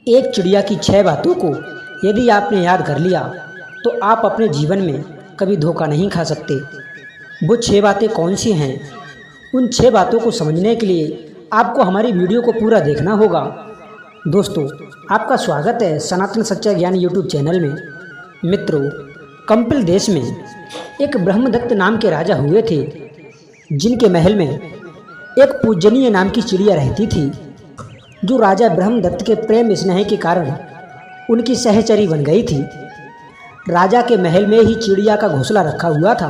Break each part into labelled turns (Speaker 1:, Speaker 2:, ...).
Speaker 1: एक चिड़िया की 6 बातों को यदि आपने याद कर लिया तो आप अपने जीवन में कभी धोखा नहीं खा सकते। वो 6 बातें कौन सी हैं? उन 6 बातों को समझने के लिए आपको हमारी वीडियो को पूरा देखना होगा। दोस्तों, आपका स्वागत है सनातन सच्चा ज्ञान यूट्यूब चैनल में। मित्रों, कंपिल देश में एक ब्रह्मदत्त नाम के राजा हुए थे, जिनके महल में एक पूजनीय नाम की चिड़िया रहती थी, जो राजा ब्रह्मदत्त के प्रेम स्नेह के कारण उनकी सहचरी बन गई थी। राजा के महल में ही चिड़िया का घोंसला रखा हुआ था।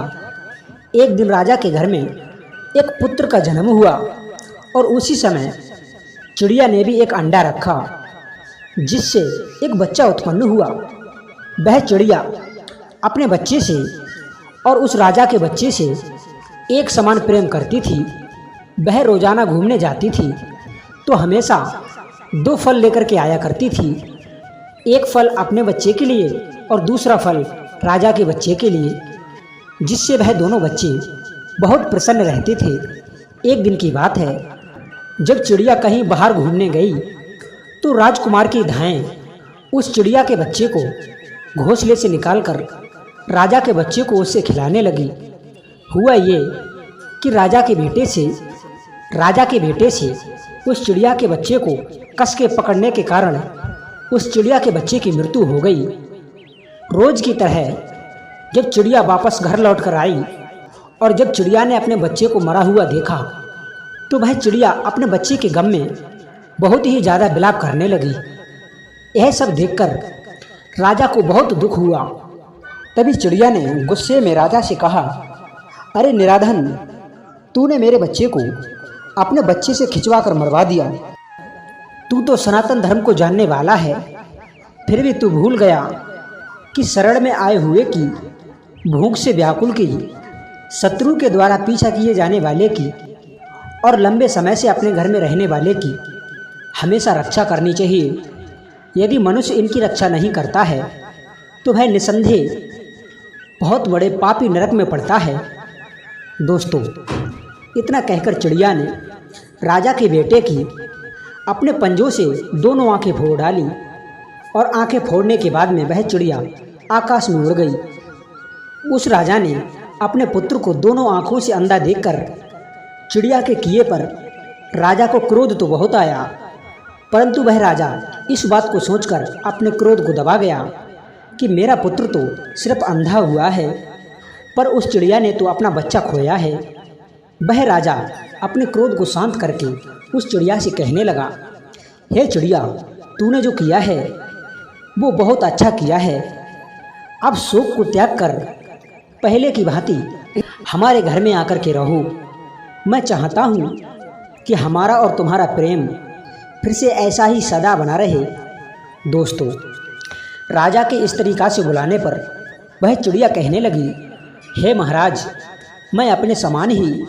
Speaker 1: एक दिन राजा के घर में एक पुत्र का जन्म हुआ और उसी समय चिड़िया ने भी एक अंडा रखा, जिससे एक बच्चा उत्पन्न हुआ। वह चिड़िया अपने बच्चे से और उस राजा के बच्चे से एक समान प्रेम करती थी। वह रोजाना घूमने जाती थी तो हमेशा 2 फल लेकर के आया करती थी। एक फल अपने बच्चे के लिए और दूसरा फल राजा के बच्चे के लिए, जिससे वह दोनों बच्चे बहुत प्रसन्न रहते थे। एक दिन की बात है, जब चिड़िया कहीं बाहर घूमने गई तो राजकुमार की धाएं उस चिड़िया के बच्चे को घोंसले से निकालकर राजा के बच्चे को उससे खिलाने लगी। हुआ ये कि राजा के बेटे से उस चिड़िया के बच्चे को कस के पकड़ने के कारण उस चिड़िया के बच्चे की मृत्यु हो गई। रोज की तरह जब चिड़िया वापस घर लौटकर आई और जब चिड़िया ने अपने बच्चे को मरा हुआ देखा तो वह चिड़िया अपने बच्चे के गम में बहुत ही ज़्यादा विलाप करने लगी। यह सब देखकर राजा को बहुत दुख हुआ। तभी चिड़िया ने गुस्से में राजा से कहा, अरे निराधन, तूने मेरे बच्चे को अपने बच्चे से खिंचवा कर मरवा दिया। तू तो सनातन धर्म को जानने वाला है, फिर भी तू भूल गया कि शरण में आए हुए की, भूख से व्याकुल की, शत्रु के द्वारा पीछा किए जाने वाले की और लंबे समय से अपने घर में रहने वाले की हमेशा रक्षा करनी चाहिए। यदि मनुष्य इनकी रक्षा नहीं करता है तो वह निसंदेह बहुत बड़े पापी नरक में पड़ता है। दोस्तों, इतना कहकर चिड़िया ने राजा के बेटे की अपने पंजों से दोनों आंखें फोड़ डाली और आंखें फोड़ने के बाद में वह चिड़िया आकाश में उड़ गई। उस राजा ने अपने पुत्र को दोनों आंखों से अंधा देखकर चिड़िया के किए पर राजा को क्रोध तो बहुत आया, परंतु वह राजा इस बात को सोचकर अपने क्रोध को दबा गया कि मेरा पुत्र तो सिर्फ अंधा हुआ है, पर उस चिड़िया ने तो अपना बच्चा खोया है। वह राजा अपने क्रोध को शांत करके उस चिड़िया से कहने लगा, हे चिड़िया, तूने जो किया है वो बहुत अच्छा किया है। अब शोक को त्याग कर पहले की भांति हमारे घर में आकर के रहो। मैं चाहता हूँ कि हमारा और तुम्हारा प्रेम फिर से ऐसा ही सदा बना रहे। दोस्तों, राजा के इस तरीक़ा से बुलाने पर वह चिड़िया कहने लगी, हे महाराज, मैं अपने समान ही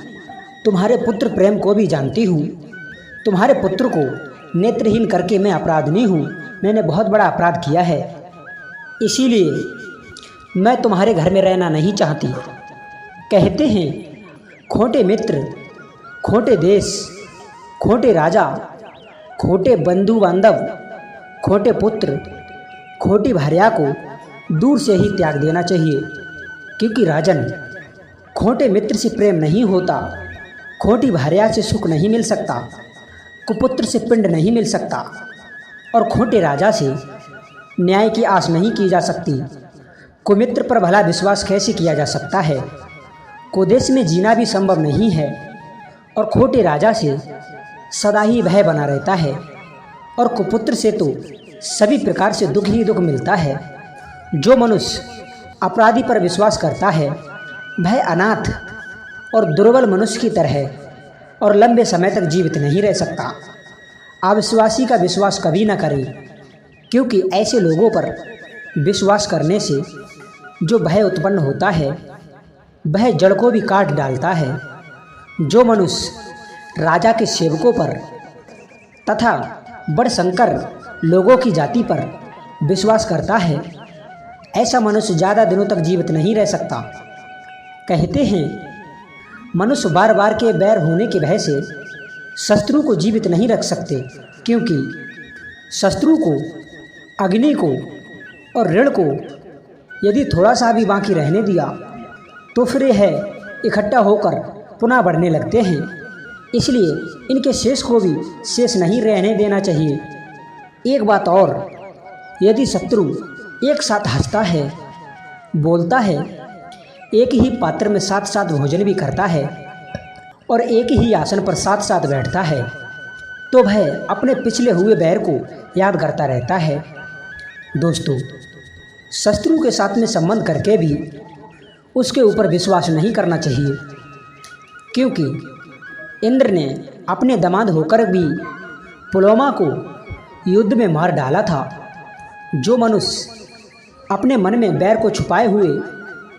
Speaker 1: तुम्हारे पुत्र प्रेम को भी जानती हूँ। तुम्हारे पुत्र को नेत्रहीन करके मैं अपराधी हूँ। मैंने बहुत बड़ा अपराध किया है, इसीलिए मैं तुम्हारे घर में रहना नहीं चाहती। कहते हैं, खोटे मित्र, खोटे देश, खोटे राजा, खोटे बंधु बांधव, खोटे पुत्र, खोटी भार्या को दूर से ही त्याग देना चाहिए, क्योंकि राजन, खोटे मित्र से प्रेम नहीं होता, खोटी भार्या से सुख नहीं मिल सकता, कुपुत्र से पिंड नहीं मिल सकता और खोटे राजा से न्याय की आस नहीं की जा सकती। कुमित्र पर भला विश्वास कैसे किया जा सकता है? कुदेश में जीना भी संभव नहीं है और खोटे राजा से सदा ही भय बना रहता है और कुपुत्र से तो सभी प्रकार से दुख ही दुख मिलता है। जो मनुष्य अपराधी पर विश्वास करता है वह अनाथ और दुर्बल मनुष्य की तरह और लंबे समय तक जीवित नहीं रह सकता। अविश्वासी का विश्वास कभी न करें, क्योंकि ऐसे लोगों पर विश्वास करने से जो भय उत्पन्न होता है वह जड़ को भी काट डालता है। जो मनुष्य राजा के सेवकों पर तथा बड़शंकर लोगों की जाति पर विश्वास करता है, ऐसा मनुष्य ज़्यादा दिनों तक जीवित नहीं रह सकता। कहते हैं, मनुष्य बार बार के बैर होने के भय से शत्रु को जीवित नहीं रख सकते, क्योंकि शत्रु को, अग्नि को और ऋण को यदि थोड़ा सा भी बाकी रहने दिया तो फिर यह इकट्ठा होकर पुनः बढ़ने लगते हैं। इसलिए इनके शेष को भी शेष नहीं रहने देना चाहिए। एक बात और, यदि शत्रु एक साथ हंसता है, बोलता है, एक ही पात्र में साथ साथ भोजन भी करता है और एक ही आसन पर साथ साथ बैठता है, तो वह अपने पिछले हुए बैर को याद करता रहता है। दोस्तों, शत्रु के साथ में संबंध करके भी उसके ऊपर विश्वास नहीं करना चाहिए, क्योंकि इंद्र ने अपने दामाद होकर भी पुलवामा को युद्ध में मार डाला था। जो मनुष्य अपने मन में बैर को छुपाए हुए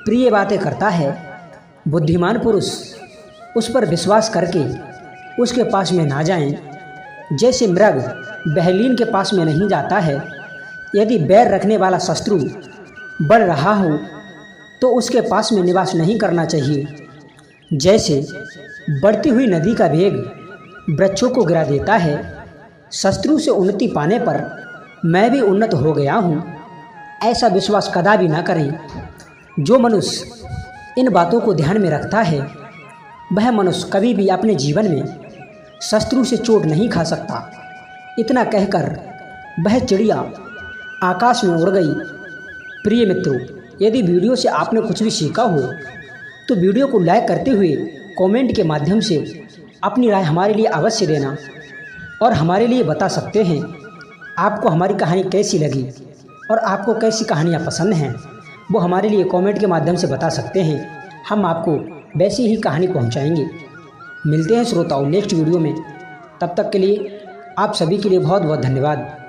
Speaker 1: प्रिय बातें करता है, बुद्धिमान पुरुष उस पर विश्वास करके उसके पास में ना जाएं। जैसे मृग बहलीन के पास में नहीं जाता है। यदि बैर रखने वाला शत्रु बढ़ रहा हो तो उसके पास में निवास नहीं करना चाहिए। जैसे बढ़ती हुई नदी का वेग वृक्षों को गिरा देता है, शत्रु से उन्नति पाने पर मैं भी उन्नत हो गया हूँ, ऐसा विश्वास कदापि ना करें। जो मनुष्य इन बातों को ध्यान में रखता है, वह मनुष्य कभी भी अपने जीवन में शत्रु से चोट नहीं खा सकता। इतना कहकर वह चिड़िया आकाश में उड़ गई। प्रिय मित्रों, यदि वीडियो से आपने कुछ भी सीखा हो तो वीडियो को लाइक करते हुए कमेंट के माध्यम से अपनी राय हमारे लिए अवश्य देना और हमारे लिए बता सकते हैं आपको हमारी कहानी कैसी लगी और आपको कैसी कहानियाँ पसंद हैं। वो हमारे लिए कमेंट के माध्यम से बता सकते हैं। हम आपको वैसी ही कहानी पहुंचाएंगे। मिलते हैं श्रोताओं नेक्स्ट वीडियो में। तब तक के लिए आप सभी के लिए बहुत बहुत धन्यवाद।